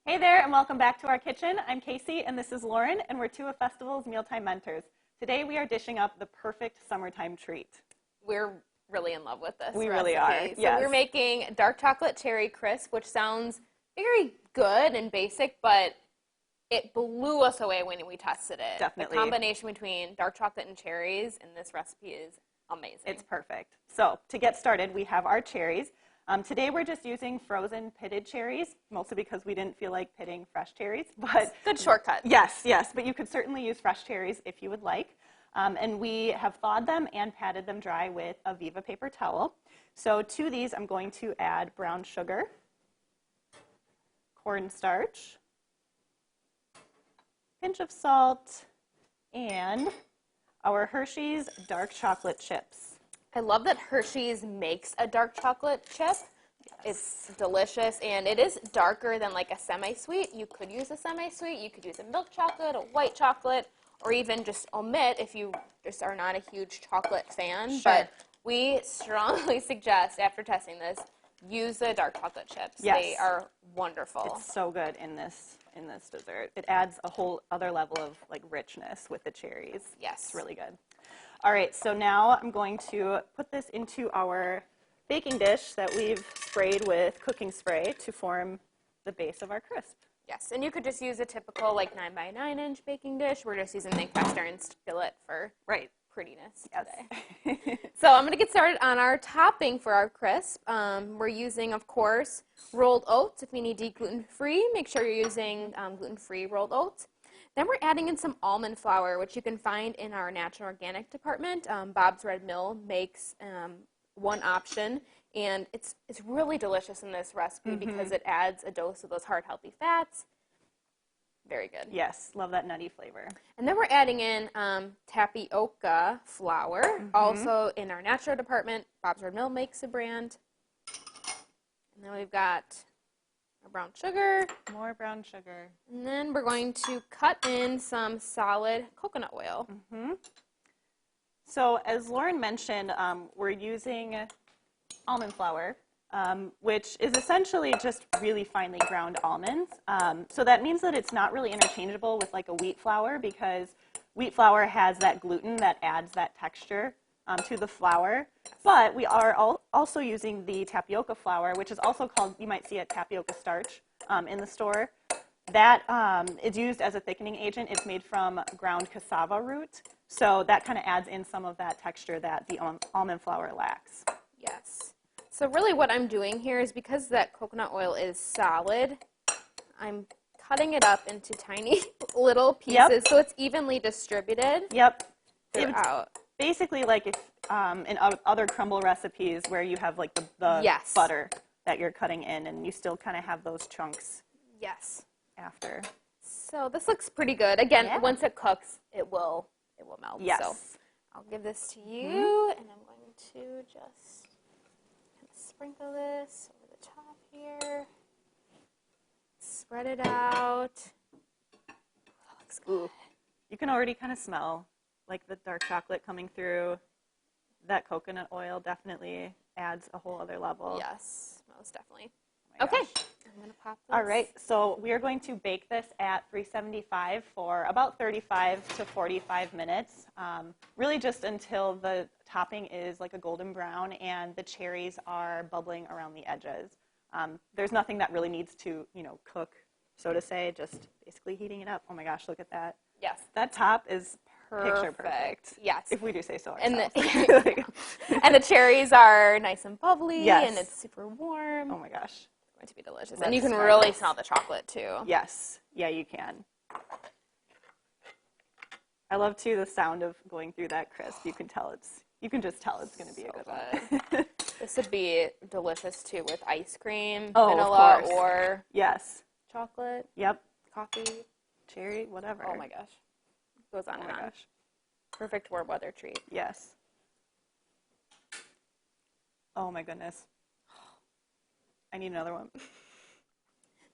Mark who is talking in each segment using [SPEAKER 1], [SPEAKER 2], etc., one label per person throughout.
[SPEAKER 1] Hey there, and welcome back to our kitchen. I'm Casey, and this is Lauren, and we're two of Festival's Mealtime Mentors. Today we are dishing up the perfect summertime treat.
[SPEAKER 2] We're really in love with this
[SPEAKER 1] We
[SPEAKER 2] recipe.
[SPEAKER 1] really are,
[SPEAKER 2] So
[SPEAKER 1] yes.
[SPEAKER 2] we're making dark chocolate cherry crisp, which sounds very good and basic, but it blew us away when we tested it.
[SPEAKER 1] Definitely.
[SPEAKER 2] The combination between dark chocolate and cherries in this recipe is amazing.
[SPEAKER 1] It's perfect. So to get started, we have our cherries. Today we're just using frozen pitted cherries, mostly because we didn't feel like pitting fresh cherries. But
[SPEAKER 2] good shortcut.
[SPEAKER 1] Yes, but you could certainly use fresh cherries if you would like. And we have thawed them and patted them dry with a Viva paper towel. So to these, I'm going to add brown sugar, cornstarch, pinch of salt, and our Hershey's dark chocolate chips.
[SPEAKER 2] I love that Hershey's makes a dark chocolate chip. It's delicious, and it is darker than like a semi-sweet. You could use a semi-sweet. You could use a milk chocolate, a white chocolate, or even just omit if you just are not a huge chocolate fan.
[SPEAKER 1] Sure.
[SPEAKER 2] But we strongly suggest, after testing this, use the dark chocolate chips.
[SPEAKER 1] Yes.
[SPEAKER 2] They are wonderful.
[SPEAKER 1] It's so good in this dessert. It adds a whole other level of like richness with the cherries.
[SPEAKER 2] Yes.
[SPEAKER 1] It's really good. All right, so now I'm going to put this into our baking dish that we've sprayed with cooking spray to form the base of our crisp.
[SPEAKER 2] Yes, and you could just use a typical like 9x9-inch baking dish. We're just using the cast iron skillet for prettiness today. So I'm going to get started on our topping for our crisp. We're using, of course, rolled oats. If you need to eat gluten-free, make sure you're using gluten-free rolled oats. Then we're adding in some almond flour, which you can find in our natural organic department. Bob's Red Mill makes one option, and it's really delicious in this recipe because it adds a dose of those heart healthy fats. Very good.
[SPEAKER 1] Yes, love that nutty flavor.
[SPEAKER 2] And then we're adding in tapioca flour, also in our natural department. Bob's Red Mill makes a brand. And then we've got our brown sugar.
[SPEAKER 1] More brown sugar.
[SPEAKER 2] And then we're going to cut in some solid coconut oil.
[SPEAKER 1] So as Lauren mentioned, we're using almond flour, which is essentially just really finely ground almonds. So that means that it's not really interchangeable with like a wheat flour because wheat flour has that gluten that adds that texture to the flour. But we are also using the tapioca flour, which is also called, you might see it, tapioca starch in the store. That is used as a thickening agent. It's made from ground cassava root. So that kind of adds in some of that texture that the almond flour lacks.
[SPEAKER 2] Yes. So really what I'm doing here is because that coconut oil is solid, I'm cutting it up into tiny little pieces so it's evenly distributed throughout.
[SPEAKER 1] Basically like if in other crumble recipes where you have like the butter that you're cutting in and you still kind of have those chunks after.
[SPEAKER 2] So this looks pretty good. Again, once it cooks, it will melt.
[SPEAKER 1] Yes.
[SPEAKER 2] So I'll give this to you, and I'm going to just kind of sprinkle this over the top here. Spread it out. That looks good.
[SPEAKER 1] Ooh. You can already kind of smell like the dark chocolate coming through. That coconut oil definitely adds a whole other level.
[SPEAKER 2] Yes, most definitely.
[SPEAKER 1] Oh
[SPEAKER 2] okay, I'm going to pop this.
[SPEAKER 1] All right, so we are going to bake this at 375 for about 35 to 45 minutes, really just until the topping is like a golden brown and the cherries are bubbling around the edges. There's nothing that really needs to, cook, so to say, just basically heating it up. Oh my gosh, look at that.
[SPEAKER 2] Yes.
[SPEAKER 1] That top is
[SPEAKER 2] Perfect.
[SPEAKER 1] picture perfect.
[SPEAKER 2] Yes.
[SPEAKER 1] If we do say so
[SPEAKER 2] And
[SPEAKER 1] ourselves.
[SPEAKER 2] and the cherries are nice and bubbly,
[SPEAKER 1] Yes.
[SPEAKER 2] and it's super warm.
[SPEAKER 1] Oh my gosh.
[SPEAKER 2] It's going to be delicious.
[SPEAKER 1] Let's
[SPEAKER 2] And you can
[SPEAKER 1] try
[SPEAKER 2] really
[SPEAKER 1] this.
[SPEAKER 2] smell the chocolate too.
[SPEAKER 1] Yes. Yeah, you can. I love too the sound of going through that crisp. You can just tell it's going to be a good one.
[SPEAKER 2] This would be delicious too with ice cream,
[SPEAKER 1] Oh,
[SPEAKER 2] vanilla,
[SPEAKER 1] of course.
[SPEAKER 2] or
[SPEAKER 1] Yes.
[SPEAKER 2] chocolate,
[SPEAKER 1] Yep.
[SPEAKER 2] coffee.
[SPEAKER 1] Cherry, whatever.
[SPEAKER 2] Oh my gosh. Goes on
[SPEAKER 1] Oh
[SPEAKER 2] and
[SPEAKER 1] my
[SPEAKER 2] on.
[SPEAKER 1] gosh.
[SPEAKER 2] Perfect warm weather treat.
[SPEAKER 1] Yes. Oh my goodness. I need another one.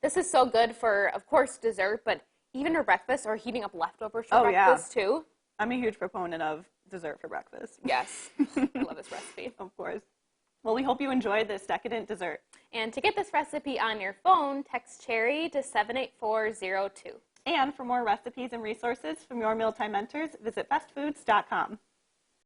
[SPEAKER 2] This is so good for, of course, dessert, but even for breakfast or heating up leftovers for breakfast too.
[SPEAKER 1] I'm a huge proponent of dessert for breakfast.
[SPEAKER 2] Yes. I love this recipe.
[SPEAKER 1] Of course. Well, we hope you enjoyed this decadent dessert.
[SPEAKER 2] And to get this recipe on your phone, text Cherry to 78402.
[SPEAKER 1] And for more recipes and resources from your mealtime mentors, visit bestfoods.com.